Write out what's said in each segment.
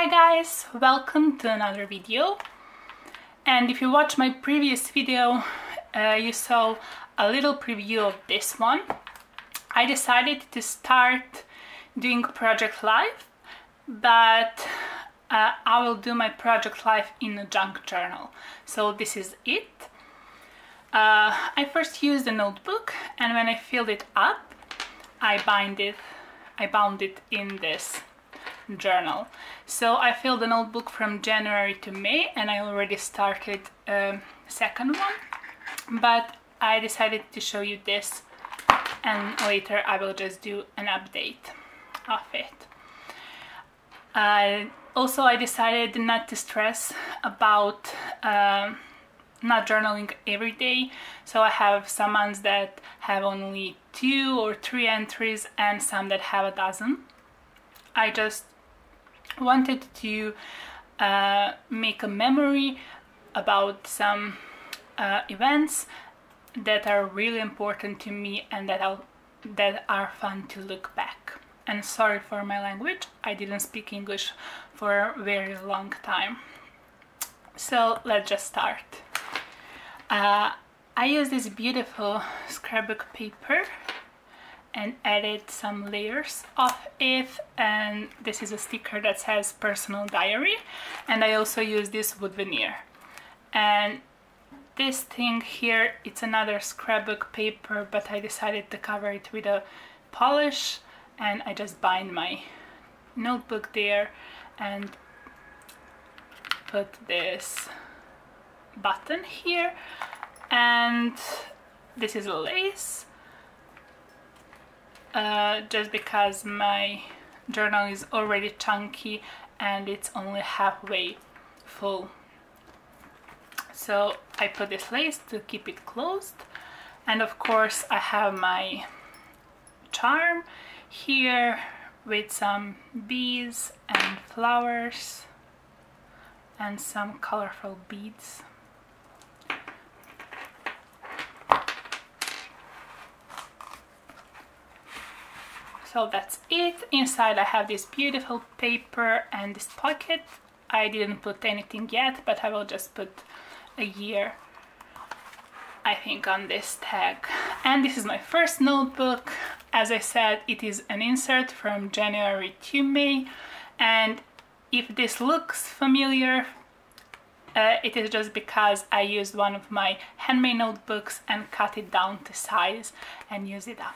Hi guys, welcome to another video. And if you watched my previous video, you saw a little preview of this one. I decided to start doing project life, but I will do my project life in a junk journal. So this is it. I first used a notebook, and when I filled it up, I bound it in this journal. So I filled the notebook from January to May, and I already started a second one, but I decided to show you this, and later I will just do an update of it. Also, I decided not to stress about not journaling every day, so I have some months that have only 2 or 3 entries and some that have a dozen. I just wanted to make a memory about some events that are really important to me and that are fun to look back. And sorry for my language, I didn't speak English for a very long time. So let's just start. I use this beautiful scrapbook paper and added some layers of it, and this is a sticker that says personal diary, and I also use this wood veneer. And this thing here, it's another scrapbook paper, but I decided to cover it with a polish, and I just bind my notebook there and put this button here, and this is a lace. Just because my journal is already chunky and it's only halfway full. So I put this lace to keep it closed, and of course I have my charm here with some bees and flowers and some colorful beads. So that's it. Inside I have this beautiful paper and this pocket. I didn't put anything yet, but I will just put a year, I think, on this tag. And this is my first notebook. As I said, it is an insert from January to May, and if this looks familiar, it is just because I used one of my handmade notebooks and cut it down to size and used it up.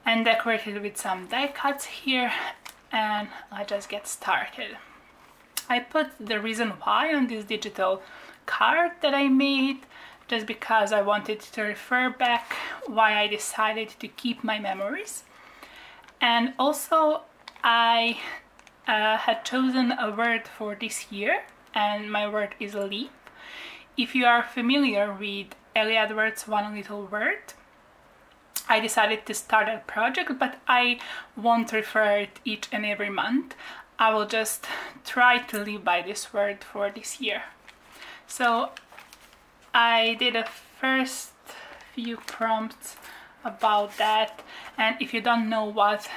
And decorated with some die cuts here, and I'll just get started. I put the reason why on this digital card that I made, just because I wanted to refer back why I decided to keep my memories. And also I had chosen a word for this year, and my word is leap. If you are familiar with Ellie Edwards' One Little Word, I decided to start a project, but I won't refer it each and every month. I will just try to live by this word for this year. So I did a first few prompts about that, and if you don't know what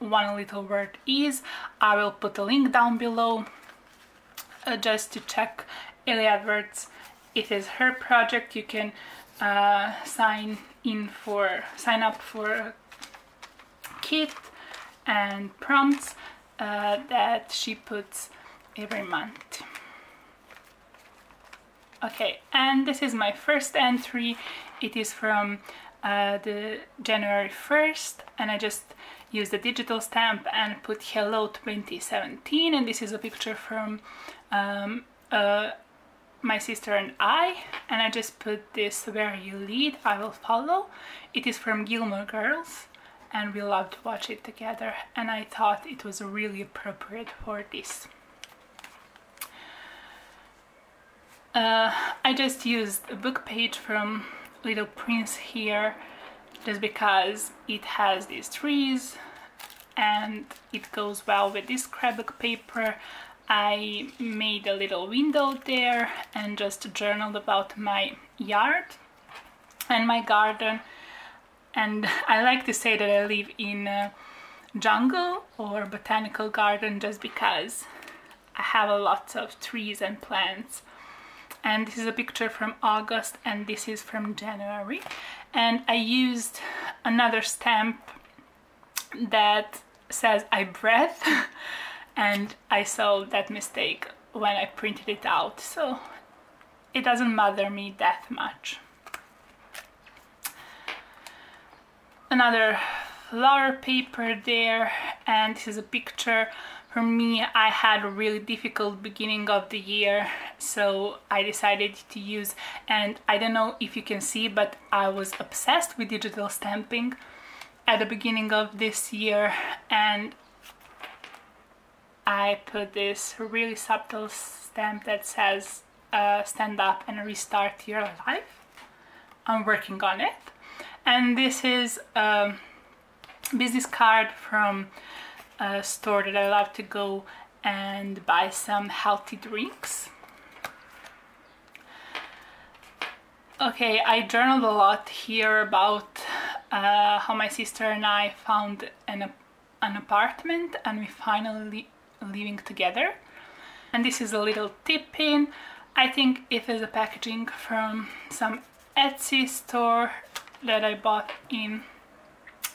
One Little Word is, I will put a link down below just to check Ellie Edwards. It is her project. You can sign up for a kit and prompts that she puts every month. Okay, and this is my first entry. It is from the January 1st, and I just used the digital stamp and put hello 2017, and this is a picture from my sister and I just put this where you lead, I will follow. It is from Gilmore Girls, and we love to watch it together, and I thought it was really appropriate for this. I just used a book page from Little Prince here, just because it has these trees and it goes well with this scrapbook paper. I made a little window there and just journaled about my yard and my garden. And I like to say that I live in jungle or botanical garden, just because I have a lot of trees and plants. And this is a picture from August and this is from January. And I used another stamp that says I breathe and I saw that mistake when I printed it out, so it doesn't bother me that much. Another flower paper there, and this is a picture. For me, I had a really difficult beginning of the year, so I decided to use, and I don't know if you can see, but I was obsessed with digital stamping at the beginning of this year, and I put this really subtle stamp that says stand up and restart your life. I'm working on it. And this is a business card from a store that I love to go and buy some healthy drinks. Okay, I journaled a lot here about how my sister and I found an apartment and we finally living together. And this is a little tip pin. I think it is a packaging from some Etsy store that I bought in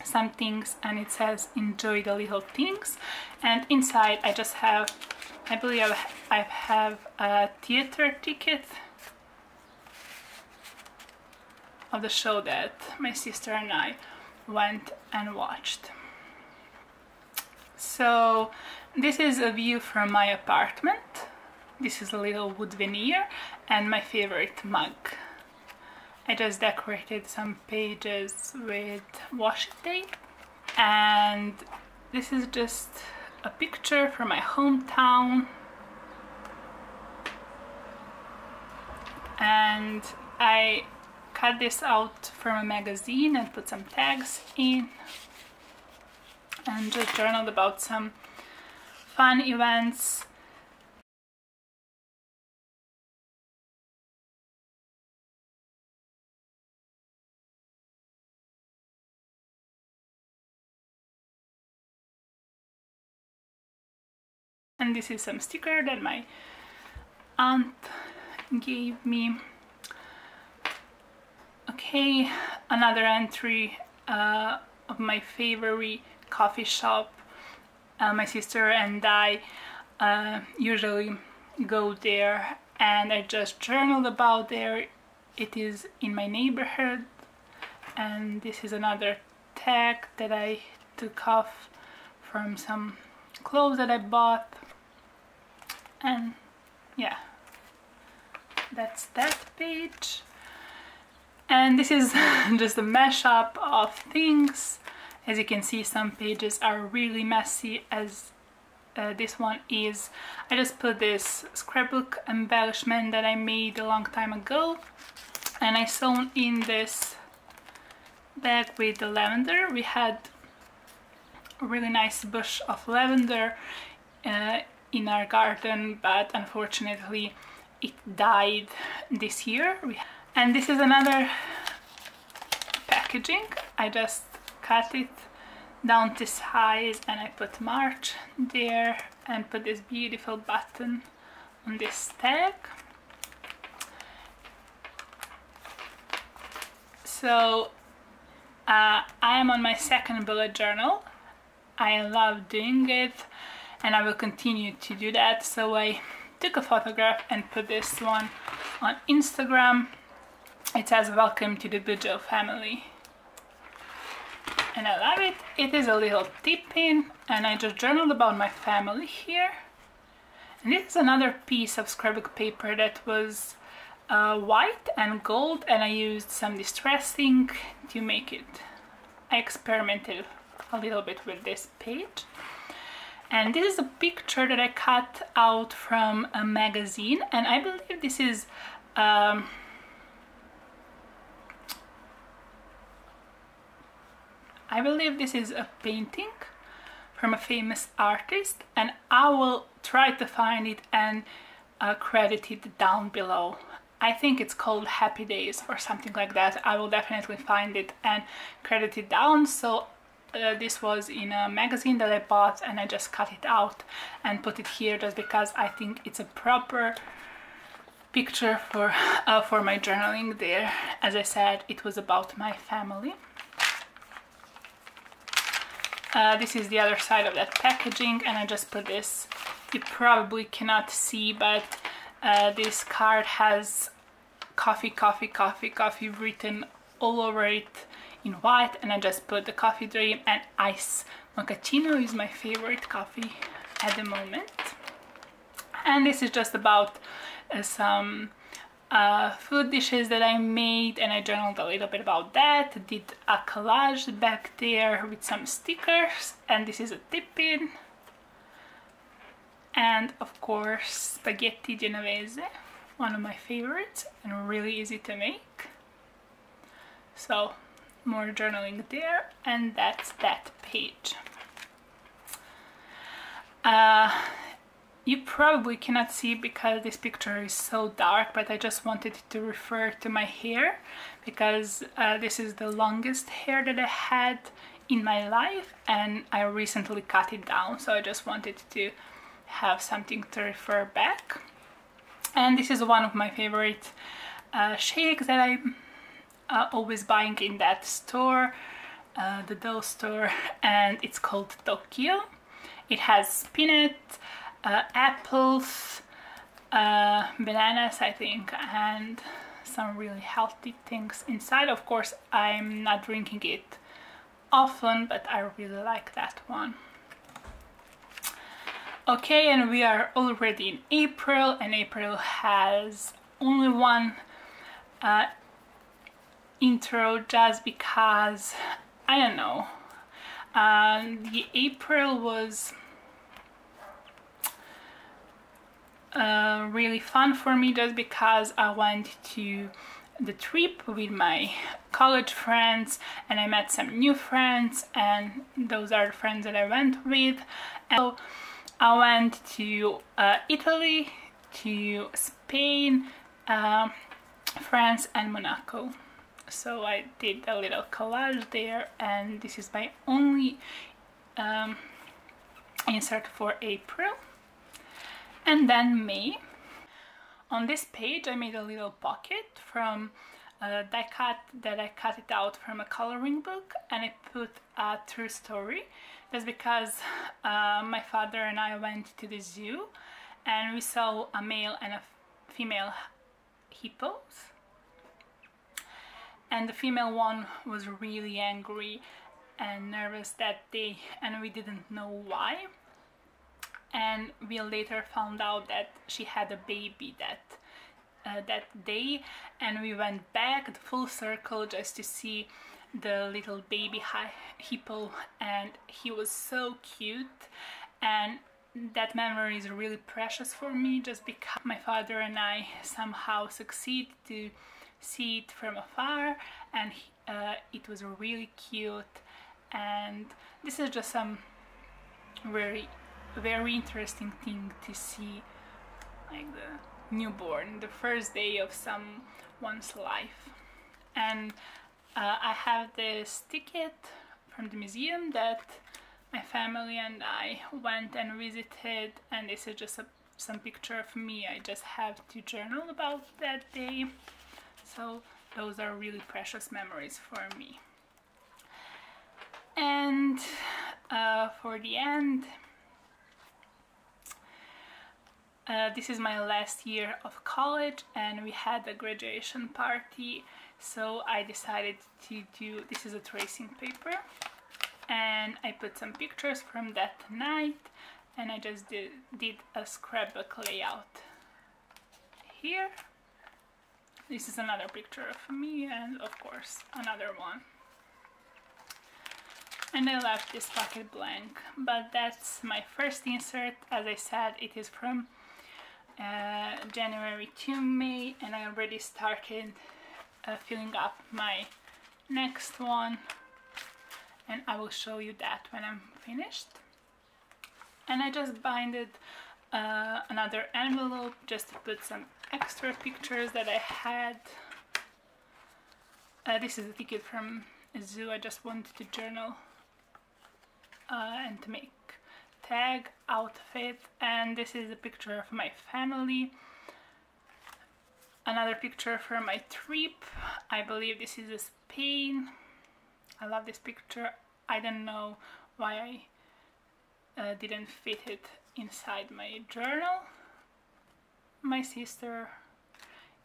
some things, and it says enjoy the little things. And inside I just have, I believe I have a theater ticket of the show that my sister and I went and watched. So this is a view from my apartment. This is a little wood veneer and my favorite mug. I just decorated some pages with washi tape, and this is just a picture from my hometown, and I cut this out from a magazine and put some tags in and just journaled about some fun events. And this is some sticker that my aunt gave me. Okay, another entry of my favorite coffee shop. My sister and I usually go there, and I just journaled about there. It is in my neighborhood, and this is another tag that I took off from some clothes that I bought. And yeah, that's that page. And this is just a mashup of things. As you can see, some pages are really messy, as this one is. I just put this scrapbook embellishment that I made a long time ago, and I sewn in this bag with the lavender. We had a really nice bush of lavender in our garden, but unfortunately it died this year. And this is another packaging. I just cut it down to size and I put March there and put this beautiful button on this tag. So I am on my second bullet journal. I love doing it and I will continue to do that. So I took a photograph and put this one on Instagram. It says welcome to the Bujo family. And I love it. It is a little tip pin, and I just journaled about my family here. And this is another piece of scrapbook paper that was white and gold, and I used some distress ink to make it. I experimented a little bit with this page. And this is a picture that I cut out from a magazine, and I believe this is a painting from a famous artist, and I will try to find it and credit it down below. I think it's called Happy Days or something like that. I will definitely find it and credit it down. So this was in a magazine that I bought, and I just cut it out and put it here just because I think it's a proper picture for my journaling there. As I said, it was about my family. This is the other side of that packaging, and I just put this. You probably cannot see, but this card has coffee, coffee, coffee, coffee written all over it in white, and I just put the coffee dream and ice. Mochaccino is my favorite coffee at the moment. And this is just about some food dishes that I made, and I journaled a little bit about that. Did a collage back there with some stickers, and this is a tip-in. And of course, spaghetti genovese, one of my favorites and really easy to make. So more journaling there, and that's that page. You probably cannot see because this picture is so dark, but I just wanted to refer to my hair because this is the longest hair that I had in my life, and I recently cut it down, so I just wanted to have something to refer back. And this is one of my favorite shakes that I'm always buying in that store, the dough store, and it's called Tokyo. It has peanut, apples, bananas, I think, and some really healthy things inside. Of course, I'm not drinking it often, but I really like that one. Okay, and we are already in April, and April has only one intro just because, I don't know, the April was really fun for me just because I went to the trip with my college friends, and I met some new friends, and those are the friends that I went with. And so I went to Italy, to Spain, France and Monaco. So I did a little collage there, and this is my only insert for April. And then May. On this page I made a little pocket from die cut that I cut it out from a coloring book, and I put a true story. That's because my father and I went to the zoo and we saw a male and a female hippos, and the female one was really angry and nervous that day, and we didn't know why. And we later found out that she had a baby that day, and we went back the full circle just to see the little baby hippo, and he was so cute. And that memory is really precious for me just because my father and I somehow succeed to see it from afar, and it was really cute. And this is just some very interesting thing to see, like the newborn, the first day of someone's life. And I have this ticket from the museum that my family and I went and visited, and this is just some picture of me. I just have to journal about that day, so those are really precious memories for me. And for the end, this is my last year of college, and we had a graduation party, so I decided to do, this is a tracing paper, and I put some pictures from that night, and I just did a scrapbook layout here. This is another picture of me, and of course another one. And I left this pocket blank, but that's my first insert. As I said, it is from January to May, and I already started filling up my next one, and I will show you that when I'm finished. And I just binded another envelope just to put some extra pictures that I had. This is a ticket from a zoo. I just wanted to journal and to make tag outfit. And this is a picture of my family. Another picture from my trip. I believe this is Spain. I love this picture. I don't know why I didn't fit it inside my journal. My sister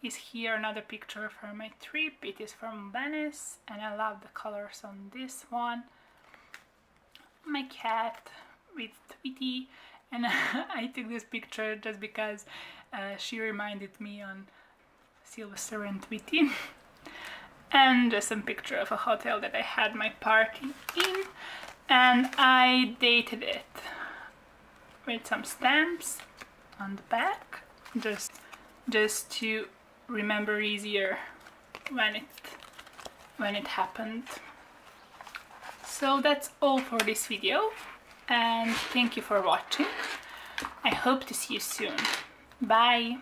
is here, another picture from my trip. It is from Venice and I love the colors on this one. My cat with Tweety, and I took this picture just because she reminded me on Sylvester and Tweety. And just some picture of a hotel that I had my party in, and I dated it with some stamps on the back, just to remember easier when it happened. So that's all for this video, and thank you for watching. I hope to see you soon. Bye!